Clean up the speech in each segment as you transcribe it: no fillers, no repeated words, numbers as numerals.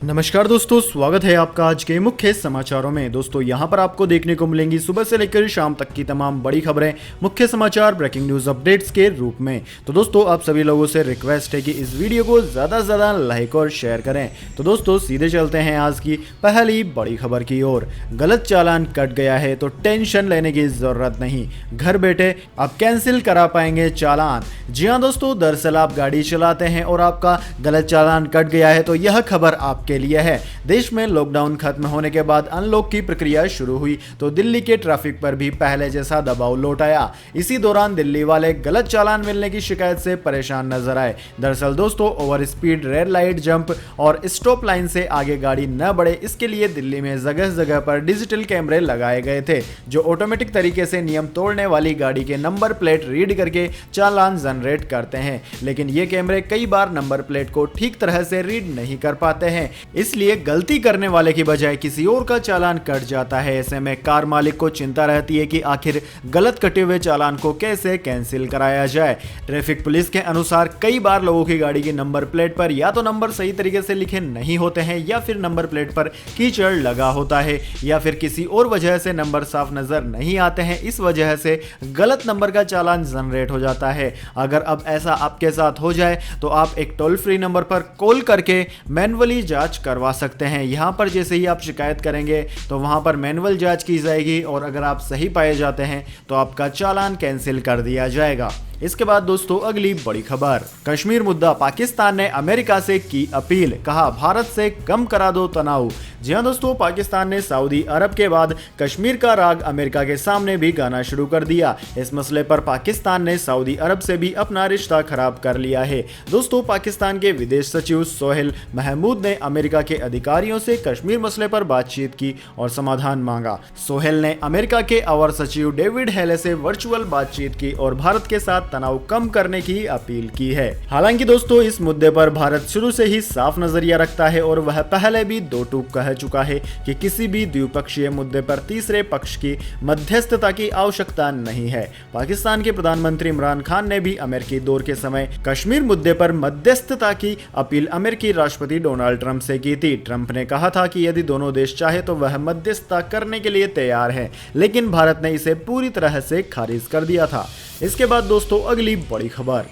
नमस्कार दोस्तों, स्वागत है आपका आज के मुख्य समाचारों में। दोस्तों यहां पर आपको देखने को मिलेंगी सुबह से लेकर शाम तक की तमाम बड़ी खबरें, मुख्य समाचार, ब्रेकिंग न्यूज अपडेट्स के रूप में। तो दोस्तों आप सभी लोगों से रिक्वेस्ट है कि इस वीडियो को ज़्यादा से ज़्यादा लाइक और शेयर करें। तो दोस्तों सीधे चलते हैं आज की पहली बड़ी खबर की ओर। गलत चालान कट गया है तो टेंशन लेने की ज़रूरत नहीं, घर बैठे आप कैंसिल करा पाएंगे चालान। जी हाँ दोस्तों, दरअसल आप गाड़ी चलाते हैं और आपका गलत चालान कट गया है तो यह खबर आपके लिए है। देश में लॉकडाउन खत्म होने के बाद अनलॉक की प्रक्रिया शुरू हुई तो दिल्ली के ट्रैफिक पर भी पहले जैसा दबाव लौट आया। इसी दौरान दिल्ली वाले गलत चालान मिलने की शिकायत से परेशान नजर आए। दरअसल दोस्तों over speed, red light jump और स्टॉप लाइन से आगे गाड़ी न बढ़े, इसके लिए दिल्ली में जगह जगह पर डिजिटल कैमरे लगाए गए थे जो ऑटोमेटिक तरीके से नियम तोड़ने वाली गाड़ी के नंबर प्लेट रीड करके चालान जनरेट करते हैं। लेकिन ये कैमरे कई बार नंबर प्लेट को ठीक तरह से रीड नहीं कर पाते हैं, इसलिए गलती करने वाले की बजाय किसी और का चालान कट जाता है। ऐसे में कार मालिक को चिंता रहती है कि आखिर गलत कटे हुए चालान को कैसे कैंसिल कराया जाए। ट्रैफिक पुलिस के अनुसार कई बार लोगों की गाड़ी की नंबर प्लेट पर या तो नंबर सही तरीके से लिखे नहीं होते हैं, या फिर नंबर प्लेट पर कीचड़ लगा होता है, या फिर किसी और वजह से नंबर साफ नजर नहीं आते हैं। इस वजह से गलत नंबर का चालान जनरेट हो जाता है। अगर अब ऐसा आपके साथ हो जाए तो आप एक टोल फ्री नंबर पर कॉल करके मैन्युअली जांच करवा सकते हैं। यहां पर जैसे ही आप शिकायत करेंगे तो वहां पर मैनुअल जांच की जाएगी और अगर आप सही पाए जाते हैं तो आपका चालान कैंसिल कर दिया जाएगा। इसके बाद दोस्तों अगली बड़ी खबर, कश्मीर मुद्दा, पाकिस्तान ने अमेरिका से की अपील, कहा भारत से कम करा दो तनाव। जी हां दोस्तों, पाकिस्तान ने सऊदी अरब के बाद कश्मीर का राग अमेरिका के सामने भी गाना शुरू कर दिया। इस मसले पर पाकिस्तान ने सऊदी अरब से भी अपना रिश्ता खराब कर लिया है। दोस्तों पाकिस्तान के विदेश सचिव सोहेल महमूद ने अमेरिका के अधिकारियों से कश्मीर मसले पर बातचीत की और समाधान मांगा। सोहेल ने अमेरिका के अवर सचिव डेविड हेले से वर्चुअल बातचीत की और भारत के साथ तनाव कम करने की अपील की है। हालांकि दोस्तों इस मुद्दे पर भारत शुरू से ही साफ नजरिया रखता है और वह पहले भी दो टूक कह चुका है कि किसी भी द्विपक्षीय मुद्दे पर तीसरे पक्ष की मध्यस्थता की आवश्यकता नहीं है। पाकिस्तान के प्रधानमंत्री इमरान खान ने भी अमेरिकी दौरे के समय कश्मीर मुद्दे पर मध्यस्थता की अपील अमेरिकी राष्ट्रपति डोनाल्ड ट्रंप से की थी। ट्रंप ने कहा था कि यदि दोनों देश चाहे तो वह मध्यस्थता करने के लिए तैयार है, लेकिन भारत ने इसे पूरी तरह से खारिज कर दिया था। इसके बाद दोस्तों अगली बड़ी खबर,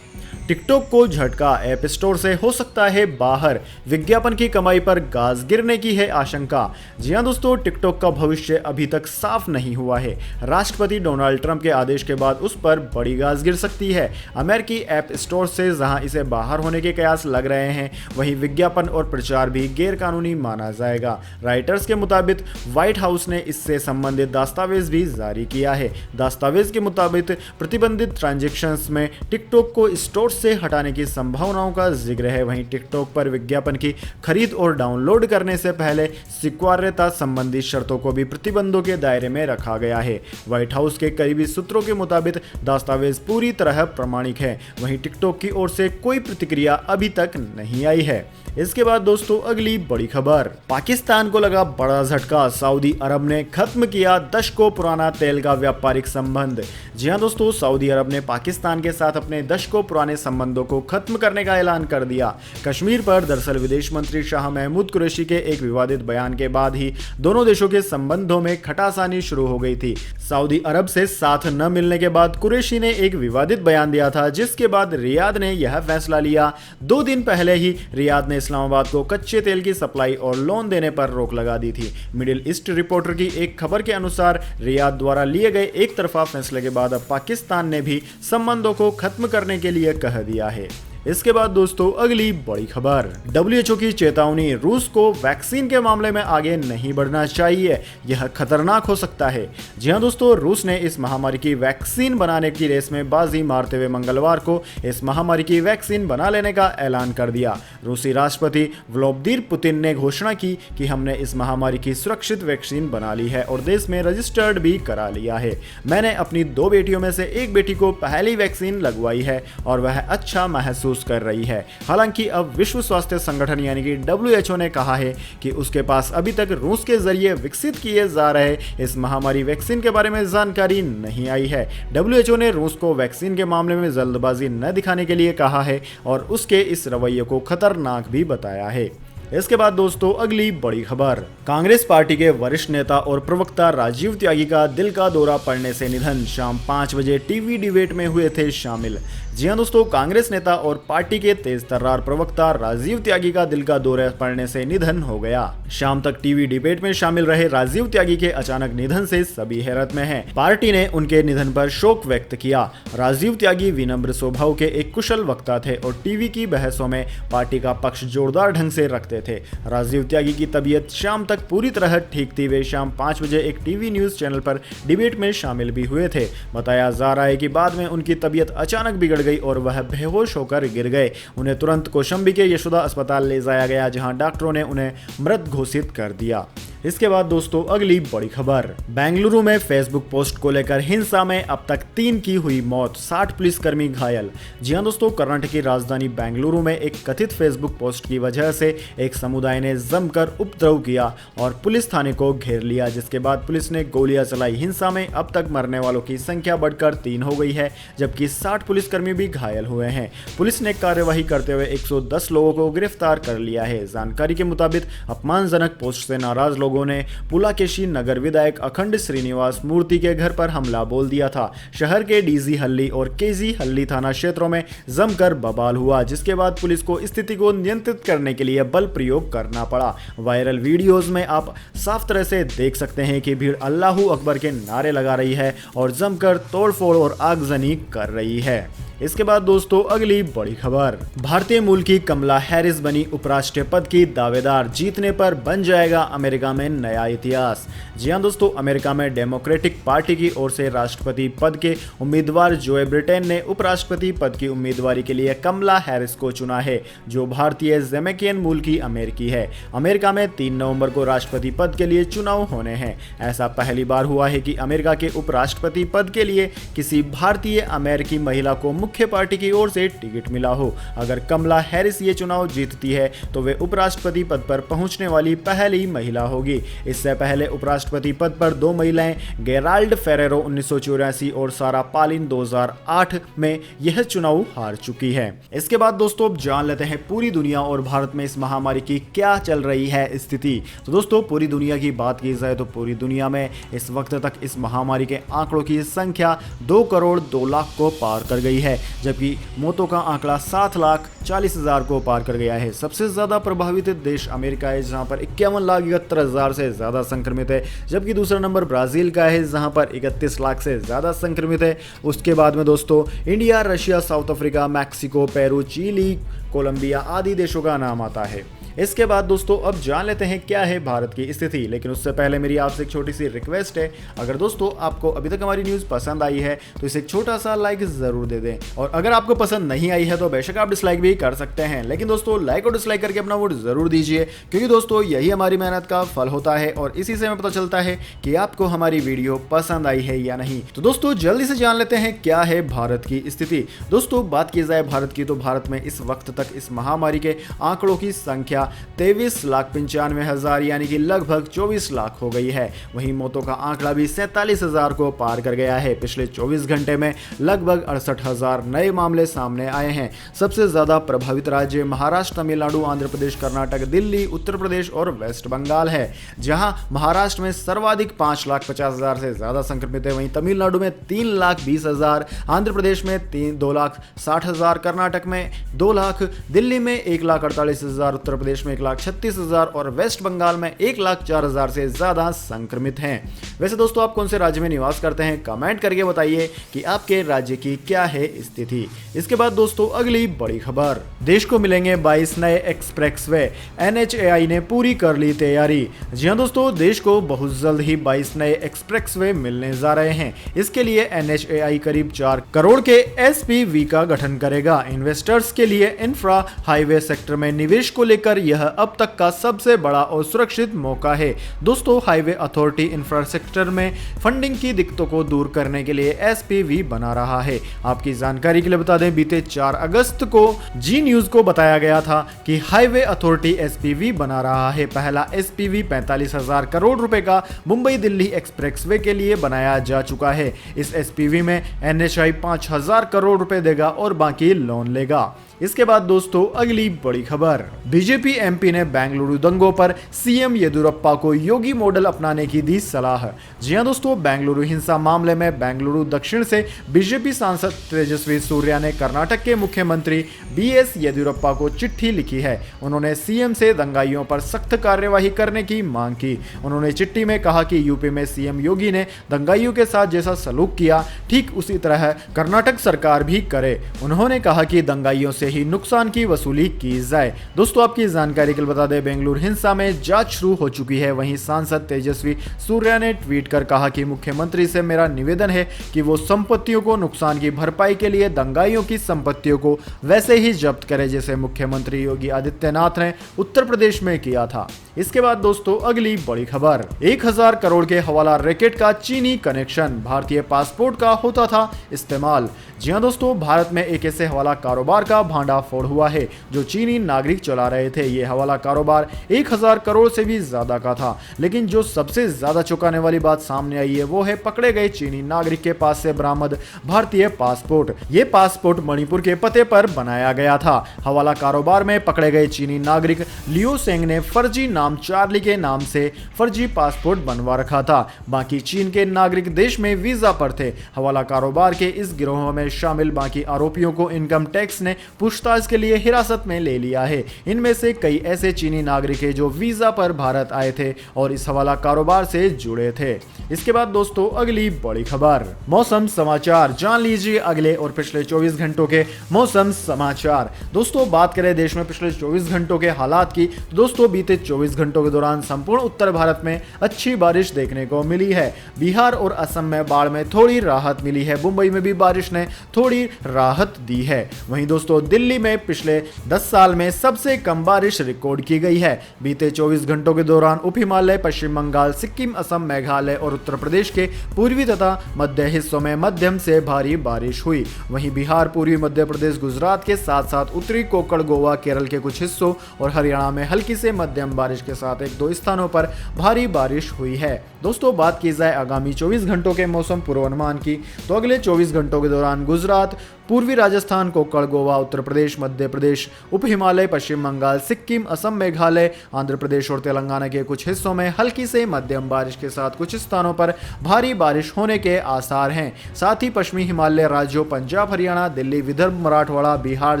टिकटॉक को झटका, ऐप स्टोर से हो सकता है बाहर, विज्ञापन की कमाई पर गाज गिरने की है आशंका। जी हां दोस्तों, टिकटॉक का भविष्य अभी तक साफ नहीं हुआ है। राष्ट्रपति डोनाल्ड ट्रंप के आदेश के बाद उस पर बड़ी गाज गिर सकती है। अमेरिकी ऐप स्टोर से जहां इसे बाहर होने के कयास लग रहे हैं, वहीं विज्ञापन और प्रचार भी गैर कानूनी माना जाएगा। राइटर्स के मुताबिक व्हाइट हाउस ने इससे संबंधित दस्तावेज भी जारी किया है। दस्तावेज के मुताबिक प्रतिबंधित ट्रांजेक्शन्स में टिकटॉक को स्टोर से हटाने की संभावनाओं का जिक्र है। वहीं टिकटॉक पर विज्ञापन की खरीद और डाउनलोड करने से पहले स्वीकार्यता संबंधी शर्तों को भी प्रतिबंधों के दायरे में रखा गया है। व्हाइट हाउस के करीबी सूत्रों के मुताबिक दस्तावेज पूरी तरह प्रामाणिक है। वहीं टिकटॉक की ओर से कोई प्रतिक्रिया अभी तक नहीं आई है। इसके बाद दोस्तों अगली बड़ी खबर, पाकिस्तान को लगा बड़ा झटका, सऊदी अरब ने खत्म किया दशकों पुराना तेल का व्यापारिक संबंध। जी हां दोस्तों, सऊदी अरब ने पाकिस्तान के साथ अपने दशकों पुराने संबंधों को खत्म करने का ऐलान कर दिया। कश्मीर पर दरअसल विदेश मंत्री शाह महमूद कुरैशी के एक विवादित बयान के बाद ही दोनों देशों के संबंधों में खटासानी शुरू हो गई थी। सऊदी अरब से साथ न मिलने के बाद कुरैशी ने एक विवादित बयान दिया था, जिसके बाद रियाद ने यह फैसला लिया। 2 दिन पहले ही रियाद ने इस्लामाबाद को कच्चे तेल की सप्लाई और लोन देने पर रोक लगा दी थी। मिडिल ईस्ट रिपोर्टर की एक खबर के अनुसार रियाद द्वारा लिए गए एक तरफा फैसले के बाद अब पाकिस्तान ने भी संबंधों को खत्म करने के लिए कह दिया है। इसके बाद दोस्तों अगली बड़ी खबर, WHO की चेतावनी, रूस को वैक्सीन के मामले में आगे नहीं बढ़ना चाहिए, यह खतरनाक हो सकता है। जी हां दोस्तों, रूस ने इस महामारी की वैक्सीन बनाने की रेस में बाजी मारते हुए मंगलवार को इस महामारी की वैक्सीन बना लेने का ऐलान कर दिया। रूसी राष्ट्रपति व्लादिमीर पुतिन ने घोषणा की कि हमने इस महामारी की सुरक्षित वैक्सीन बना ली है और देश में रजिस्टर्ड भी करा लिया है। मैंने अपनी 2 बेटियों में से एक बेटी को पहली वैक्सीन लगवाई है और वह अच्छा महसूस कर रही है। हालांकि अब विश्व स्वास्थ्य संगठन यानी कि WHO ने कहा है कि उसके पास अभी तक रूस के जरिए विकसित किए जा रहे इस महामारी वैक्सीन के बारे में जानकारी नहीं आई है। WHO ने रूस को वैक्सीन के मामले में जल्दबाजी न दिखाने के लिए कहा है और उसके इस रवैये को खतरनाक भी बताया है। इसके बाद दोस्तों अगली बड़ी खबर, कांग्रेस पार्टी के वरिष्ठ नेता और प्रवक्ता राजीव त्यागी का दिल का दौरा पड़ने से निधन, शाम 5 बजे टीवी डिबेट में हुए थे शामिल। जी हां दोस्तों, कांग्रेस नेता और पार्टी के तेज तर्रार प्रवक्ता राजीव त्यागी का दिल का दौरा पड़ने से निधन हो गया। शाम तक टीवी डिबेट में शामिल रहे राजीव त्यागी के अचानक निधन से सभी हैरत में हैं। पार्टी ने उनके निधन पर शोक व्यक्त किया। राजीव त्यागी विनम्र स्वभाव के एक कुशल वक्ता थे और टीवी की बहसों में पार्टी का पक्ष जोरदार ढंग से रखते थे। राजीव त्यागी की तबीयत शाम तक पूरी तरह ठीक थी। वे शाम 5 बजे एक टीवी न्यूज चैनल पर डिबेट में शामिल भी हुए थे। बताया जा रहा है कि बाद में उनकी तबीयत अचानक बिगड़ गई और वह बेहोश होकर गिर गए। उन्हें तुरंत कौशाम्बी के यशोदा अस्पताल ले जाया गया, जहां डॉक्टरों ने उन्हें मृत घोषित कर दिया। इसके बाद दोस्तों अगली बड़ी खबर, बेंगलुरु में फेसबुक पोस्ट को लेकर हिंसा में अब तक 3 की हुई मौत, 60 पुलिसकर्मी घायल। जी हां दोस्तों, कर्नाटक की राजधानी बेंगलुरु में एक कथित फेसबुक पोस्ट की वजह से एक समुदाय ने जमकर उपद्रव किया और पुलिस थाने को घेर लिया, जिसके बाद पुलिस ने गोलियां चलाई। हिंसा में अब तक मरने वालों की संख्या बढ़कर 3 हो गई है, जबकि 60 पुलिसकर्मी भी घायल हुए हैं। पुलिस ने कार्यवाही करते हुए 110 लोगों को गिरफ्तार कर लिया है। जानकारी के मुताबिक अपमानजनक पोस्ट से नाराज लोगों ने पुलाकेशी नगर विधायक अखंड श्रीनिवास मूर्ति के घर पर हमला बोल दिया था। शहर के डीजी हल्ली और केजी हल्ली थाना क्षेत्रों में जमकर बवाल हुआ, जिसके बाद पुलिस को स्थिति को नियंत्रित करने के लिए बल प्रयोग करना पड़ा। वायरल वीडियोस में आप साफ तरह से देख सकते हैं कि भीड़ अल्लाहू अकबर के नारे लगा रही है और जमकर तोड़फोड़ और आगजनी कर रही है। इसके बाद दोस्तों अगली बड़ी खबर, भारतीय मूल की कमला हैरिस बनी उपराष्ट्रपति पद की दावेदार, जीतने पर बन जाएगा अमेरिका में नया इतिहास। जी हां दोस्तों, अमेरिका में डेमोक्रेटिक पार्टी की ओर से राष्ट्रपति पद के उम्मीदवार जोए ब्रिटेन ने उपराष्ट्रपति पद की उम्मीदवारी के लिए कमला हैरिस को चुना है, जो भारतीय जमैकियन मूल की अमेरिकी है। अमेरिका में 3 नवंबर को राष्ट्रपति पद के लिए चुनाव होने हैं। ऐसा पहली बार हुआ है कि अमेरिका के उपराष्ट्रपति पद के लिए किसी भारतीय अमेरिकी महिला को मुख्य पार्टी की ओर से टिकट मिला हो। अगर कमला हैरिस ये चुनाव जीतती है तो वे उपराष्ट्रपति पद पर पहुंचने वाली पहली महिला होगी। इससे पहले उपराष्ट्रपति पद पर 2 महिलाएं, गेराल्ड फेरेरो 1984 और सारा पालिन 2008 में यह चुनाव हार चुकी है। इसके बाद दोस्तों अब जान लेते हैं पूरी दुनिया और भारत में इस महामारी की क्या चल रही है स्थिति। तो दोस्तों पूरी दुनिया की बात की जाए तो पूरी दुनिया में इस वक्त तक इस महामारी के आंकड़ों की संख्या 2 करोड़ 2 लाख को पार कर गई है, जबकि मौतों का आंकड़ा 7,40,000 को पार कर गया है। सबसे ज्यादा प्रभावित देश अमेरिका है, जहां पर 51,71,000 से ज्यादा संक्रमित है, जबकि दूसरा नंबर ब्राजील का है, जहां पर 31 लाख से ज्यादा संक्रमित है। उसके बाद में दोस्तों India, Russia, South Africa, Mexico, Peru, Chile, Colombia आदि देशों का नाम आता है। इसके बाद दोस्तों अब जान लेते हैं क्या है भारत की स्थिति, लेकिन उससे पहले मेरी आपसे एक छोटी सी रिक्वेस्ट है। अगर दोस्तों आपको अभी तक हमारी न्यूज़ पसंद आई है तो इसे एक छोटा सा लाइक ज़रूर दे दें, और अगर आपको पसंद नहीं आई है तो बेशक आप डिसलाइक भी कर सकते हैं, लेकिन दोस्तों लाइक और डिसलाइक करके अपना वोट ज़रूर दीजिए, क्योंकि दोस्तों यही हमारी मेहनत का फल होता है और इसी से हमें पता चलता है कि आपको हमारी वीडियो पसंद आई है या नहीं। तो दोस्तों जल्दी से जान लेते हैं क्या है भारत की स्थिति। दोस्तों बात की जाए भारत की तो भारत में इस वक्त तक इस महामारी के आंकड़ों की संख्या 23,95,000 यानी कि लगभग 24 लाख हो गई है। वहीं मौतों का आंकड़ा भी 47,000 को पार कर गया है। पिछले 24 घंटे में लगभग 68,000 नए मामले सामने आए हैं। सबसे ज्यादा प्रभावित राज्य महाराष्ट्र, तमिलनाडु, आंध्र प्रदेश, कर्नाटक, दिल्ली, उत्तर प्रदेश और वेस्ट बंगाल है, जहां महाराष्ट्र में सर्वाधिक 5,50,000 से ज्यादा संक्रमित है। वहीं तमिलनाडु में 3,20,000, आंध्र प्रदेश में 2,60,000, कर्नाटक में 2 लाख, दिल्ली में 1,48,000, उत्तर प्रदेश में 1,36,000 और वेस्ट बंगाल में 1,04,000 से ज्यादा संक्रमित हैं। वैसे दोस्तों आप कौन से राज्य में निवास करते हैं, कमेंट करके बताइए कि आपके राज्य की क्या है स्थिति। इसके बाद दोस्तों अगली बड़ी खबर, देश को मिलेंगे 22 नए एक्सप्रेसवे, NHAI ने पूरी कर ली तैयारी। जी हां दोस्तों, देश को बहुत जल्द ही 22 नए एक्सप्रेसवे मिलने जा रहे हैं। इसके लिए NHAI करीब 4 करोड़ के SPV का गठन करेगा। इन्वेस्टर्स के लिए इंफ्रा हाईवे सेक्टर में निवेश को लेकर यह अब तक का सबसे बड़ा और सुरक्षित मौका है। दोस्तों हाईवे अथॉरिटी इंफ्रास्ट्रक्चर में फंडिंग की दिक्कतों को दूर करने के लिए SPV बना रहा है। आपकी जानकारी के लिए बता दें, बीते 4 अगस्त को जी न्यूज को बताया गया था कि हाईवे अथॉरिटी SPV बना रहा है। पहला SPV 45,000 करोड़ रुपए का मुंबई दिल्ली एक्सप्रेसवे के लिए बनाया जा चुका है। इस SPV में NHAI 5,000 करोड़ रुपए देगा और बाकी लोन लेगा। इसके बाद दोस्तों अगली बड़ी खबर, बीजेपी एमपी ने बेंगलुरु दंगों पर सीएम येदियुरप्पा को योगी मॉडल अपनाने की दी सलाह। जी हां दोस्तों, बेंगलुरु हिंसा मामले में बेंगलुरु दक्षिण से बीजेपी सांसद तेजस्वी सूर्या ने कर्नाटक के मुख्यमंत्री बीएस येदियुरप्पा को चिट्ठी लिखी है। उन्होंने सीएम से दंगाइयों पर सख्त कार्यवाही करने की मांग की। उन्होंने चिट्ठी में कहा कि यूपी में सीएम योगी ने दंगाइयों के साथ जैसा सलूक किया ठीक उसी तरह कर्नाटक सरकार भी करे। उन्होंने कहा कि दंगाइयों से ही नुकसान की वसूली की जाए। दोस्तों आपकी जानकारी के लिए बता दें, बेंगलुरु हिंसा में जांच शुरू हो चुकी है। वहीं सांसद तेजस्वी सूर्या ने ट्वीट कर कहा कि मुख्यमंत्री से मेरा निवेदन है कि वो संपत्तियों को नुकसान की भरपाई के लिए दंगाइयों की संपत्तियों को वैसे ही जब्त करे जैसे मुख्यमंत्री योगी आदित्यनाथ ने उत्तर प्रदेश में किया था। इसके बाद दोस्तों अगली बड़ी खबर, 1000 करोड़ के हवाला रैकेट का चीनी कनेक्शन, भारतीय पासपोर्ट का होता था इस्तेमाल। जी हां दोस्तों, भारत में एक ऐसे हवाला कारोबार का भांडाफोड़ हुआ है जो चीनी नागरिक चला रहे थे। ये हवाला कारोबार 1000 करोड़ से भी ज्यादा का था। लेकिन जो सबसे ज्यादा चौंकाने वाली बात सामने आई है वो है पकड़े गए चीनी नागरिक के पास से बरामद भारतीय पासपोर्ट। ये पासपोर्ट मणिपुर के पते पर बनाया गया था। हवाला कारोबार में पकड़े गए चीनी नागरिक लियो सेंग ने फर्जी नाम चार्ली के नाम से फर्जी पासपोर्ट बनवा रखा था। बाकी चीन के नागरिक देश में वीजा पर थे। हवाला कारोबार के इस गिरोह में शामिल बाकी आरोपियों को इनकम टैक्स ने पूछताछ के लिए हिरासत में ले लिया है। इनमें से कई ऐसे चीनी नागरिक हैं जो वीजा पर भारत आए थे और इस हवाला कारोबार से जुड़े थे। इसके बाद दोस्तों अगली बड़ी खबर, मौसम समाचार, जान लीजिए अगले और पिछले 24 घंटों के मौसम समाचार। दोस्तों बात करें देश में पिछले 24 घंटों के हालात की, दोस्तों बीते 24 घंटों के दौरान संपूर्ण उत्तर भारत में अच्छी बारिश देखने को मिली है। बिहार और असम में बाढ़ में थोड़ी राहत मिली है। मुंबई में भी बारिश ने थोड़ी राहत दी है। वहीं दोस्तों दिल्ली में पिछले 10 साल में सबसे कम बारिश रिकॉर्ड की गई है। बीते 24 घंटों के दौरान उप हिमालय, पश्चिम बंगाल, सिक्किम, असम, मेघालय और उत्तर प्रदेश के पूर्वी तथा मध्य हिस्सों में मध्यम से भारी बारिश हुई। वहीं बिहार, पूर्वी मध्य प्रदेश, गुजरात के साथ साथ उत्तरी कोंकण, गोवा, केरल के कुछ हिस्सों और हरियाणा में हल्की से मध्यम बारिश के साथ 1-2 स्थानों पर भारी बारिश हुई है। दोस्तों बात की जाए आगामी 24 घंटों के मौसम पूर्वानुमान की, तो अगले 24 घंटों के दौरान गुजरात, पूर्वी राजस्थान, कोंकण, गोवा, उत्तर प्रदेश, मध्य प्रदेश, उप हिमालय, पश्चिम बंगाल, सिक्किम, असम, मेघालय, आंध्र प्रदेश और तेलंगाना के कुछ हिस्सों में हल्की से मध्यम बारिश के साथ कुछ स्थानों पर भारी बारिश होने के आसार हैं। साथ ही पश्चिमी हिमालय राज्यों पंजाब, हरियाणा, दिल्ली, विदर्भ, मराठवाड़ा, बिहार,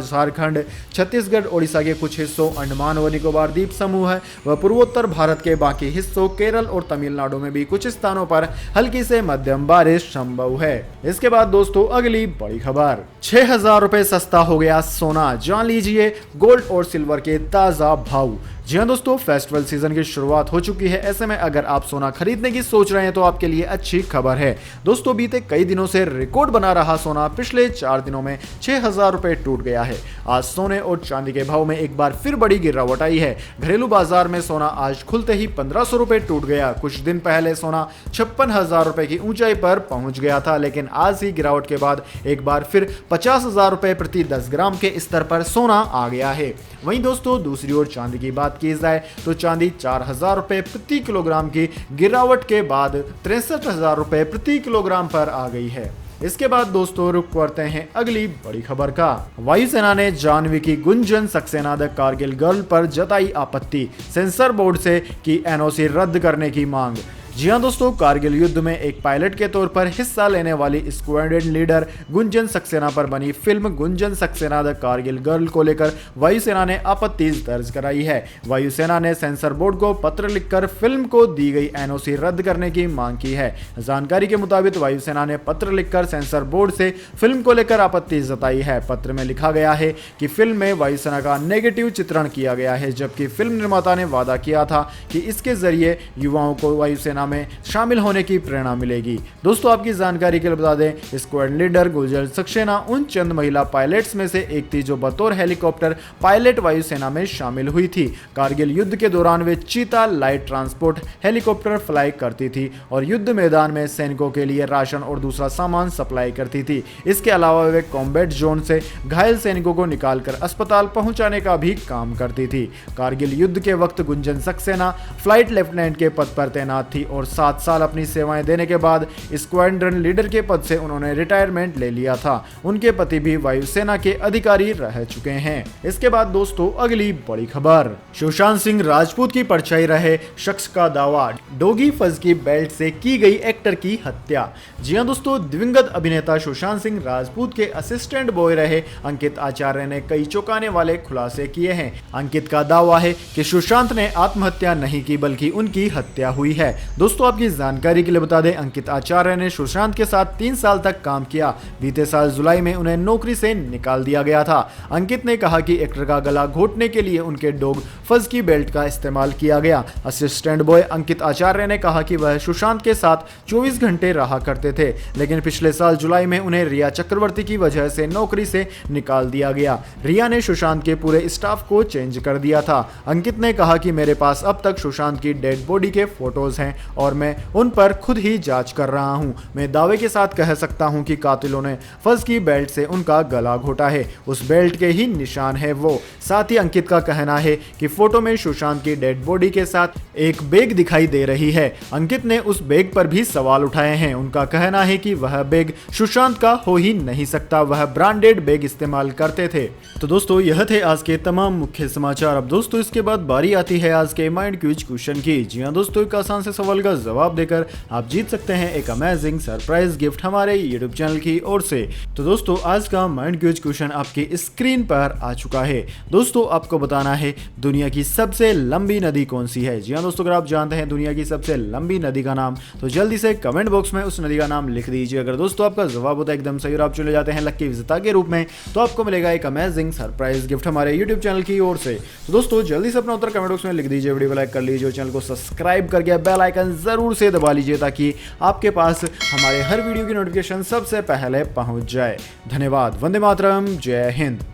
झारखंड, छत्तीसगढ़, ओडिशा के कुछ हिस्सों, अंडमान व निकोबार द्वीप समूह व पूर्वोत्तर भारत के बाकी हिस्सों, केरल और तमिलनाडु में भी कुछ स्थानों पर हल्की से मध्यम बारिश संभव है। इसके बाद दोस्तों अगली बड़ी खबर, 6000 रुपए सस्ता हो गया सोना, जान लीजिए गोल्ड और सिल्वर के ताजा भाव। जी हाँ दोस्तों, फेस्टिवल सीजन की शुरुआत हो चुकी है। ऐसे में अगर आप सोना खरीदने की सोच रहे हैं तो आपके लिए अच्छी खबर है। दोस्तों बीते कई दिनों से रिकॉर्ड बना रहा सोना पिछले 4 दिनों में 6000 रुपए टूट गया है। आज सोने और चांदी के भाव में एक बार फिर बड़ी गिरावट आई है। घरेलू बाजार में सोना आज खुलते ही 1500 रुपए टूट गया। कुछ दिन पहले सोना 56,000 रुपए की ऊंचाई पर पहुंच गया था, लेकिन आज ही गिरावट के बाद एक बार फिर 50,000 रुपए प्रति 10 ग्राम के स्तर पर सोना आ गया है। वहीं दोस्तों दूसरी ओर चांदी की बात की जाए तो चांदी 4000 रुपए प्रति किलोग्राम की गिरावट के बाद 63,000 रुपए प्रति किलोग्राम पर आ गई है। इसके बाद दोस्तों रुक करते हैं अगली बड़ी खबर का। वायुसेना ने जाह्नवी की गुंजन सक्सेना द कारगिल गर्ल पर जताई आपत्ति, सेंसर बोर्ड से की एनओसी रद्द करने की मांग। जी हाँ दोस्तों, कारगिल युद्ध में एक पायलट के तौर पर हिस्सा लेने वाली स्क्वाड्रन लीडर गुंजन सक्सेना पर बनी film Gunjan Saxena the Kargil girl को लेकर वायुसेना ने आपत्ति दर्ज कराई है। वायुसेना ने सेंसर बोर्ड को पत्र लिखकर फिल्म को दी गई एनओसी रद्द करने की मांग की है। जानकारी के मुताबिक वायुसेना ने पत्र लिखकर सेंसर बोर्ड से फिल्म को लेकर आपत्ति जताई है। पत्र में लिखा गया है कि फिल्म में वायुसेना का नेगेटिव चित्रण किया गया है, जबकि फिल्म निर्माता ने वादा किया था कि इसके जरिए युवाओं को वायुसेना में शामिल होने की प्रेरणा मिलेगी। दोस्तों आपकी जानकारी के लिए बता दें, स्क्वाड्रन लीडर गुंजन सक्सेना उन चंद महिला पायलट्स में से एक थी जो बतौर हेलीकॉप्टर पायलट वायुसेना में शामिल हुई थी। कारगिल युद्ध के दौरान वे चीता लाइट ट्रांसपोर्ट हेलीकॉप्टर फ्लाई करती थी और युद्ध मैदान में सैनिकों के लिए राशन और दूसरा सामान सप्लाई करती थी। इसके अलावा वे कॉम्बैट जोन से घायल सैनिकों को निकालकर अस्पताल पहुंचाने का भी काम करती थी। कारगिल युद्ध के वक्त गुंजन सक्सेना फ्लाइट लेफ्टिनेंट के पद पर तैनात थी और 7 साल अपनी सेवाएं देने के बाद स्क्वाड्रन लीडर के पद से उन्होंने रिटायरमेंट ले लिया था। उनके पति भी वायुसेना के अधिकारी रह चुके हैं। इसके बाद दोस्तों अगली बड़ी खबर, सुशांत सिंह राजपूत की परछाई रहे शख्स का दावा, डोगी फज की बेल्ट से की गई एक्टर की हत्या। जी हां दोस्तों, दिवंगत अभिनेता सुशांत सिंह राजपूत के असिस्टेंट बॉय रहे अंकित आचार्य ने कई चौंकाने वाले खुलासे किए हैं। अंकित का दावा है कि सुशांत ने आत्महत्या नहीं की बल्कि उनकी हत्या हुई है। दोस्तों आपकी जानकारी के लिए बता दें, अंकित आचार्य ने सुशांत के साथ 3 साल तक काम किया। बीते साल जुलाई में उन्हें नौकरी से निकाल दिया गया था। अंकित ने कहा कि एक्टर का गला घोटने के लिए उनके डॉग फज की बेल्ट का इस्तेमाल किया गया। असिस्टेंट बॉय अंकित आचार्य ने कहा कि वह सुशांत के साथ 24 घंटे रहा करते थे, लेकिन पिछले साल जुलाई में उन्हें रिया चक्रवर्ती की वजह से नौकरी से निकाल दिया गया। रिया ने सुशांत के पूरे स्टाफ को चेंज कर दिया था। अंकित ने कहा कि मेरे पास अब तक सुशांत की डेड बॉडी के फोटोज हैं और मैं उन पर खुद ही जांच कर रहा हूं। मैं दावे के साथ कह सकता हूं कि कातिलों ने फज की बेल्ट से उनका गला घोटा है। उस बेल्ट के ही निशान है वो। साथ ही अंकित का कहना है कि फोटो में सुशांत की डेड बॉडी के साथ एक बैग दिखाई दे रही है। अंकित ने उस बैग पर भी सवाल उठाए हैं। उनका कहना है कि वह बैग सुशांत का हो ही नहीं सकता, वह ब्रांडेड बैग इस्तेमाल करते थे। तो दोस्तों यह थे आज के तमाम मुख्य समाचार। अब दोस्तों इसके बाद बारी आती है आज के माइंड क्विज क्वेश्चन की। जी हां दोस्तों, एक आसान से सवाल का जवाब देकर आप जीत सकते हैं एक अमेजिंग सरप्राइज गिफ्ट हमारे यूट्यूब चैनल की ओर से। तो दोस्तों आज का माइंड क्विज क्वेश्चन आपकी स्क्रीन पर आ चुका है। दोस्तों आपको बताना है दुनिया की सबसे लंबी नदी कौन सी है। जी हां दोस्तों, अगर आप जानते हैं दुनिया की सबसे लंबी नदी का नाम तो जल्दी से कमेंट बॉक्स में उस नदी का नाम लिख दीजिए। अगर दोस्तों आपका जवाब होता है एकदम सही और आप चले जाते हैं लक्की विजेता के रूप में, तो आपको मिलेगा एक अमेजिंग सरप्राइज गिफ्ट हमारे यूट्यूब चैनल की ओर से। तो दोस्तों जल्दी से अपना उत्तर कमेंट बॉक्स में लिख दीजिए, वीडियो को लाइक कर लीजिए, चैनल को सब्सक्राइब करके बेल आइकन जरूर से दबा लीजिए ताकि आपके पास हमारे हर वीडियो की नोटिफिकेशन सबसे पहले पहुंच जाए। धन्यवाद। वंदे मातरम। जय हिंद।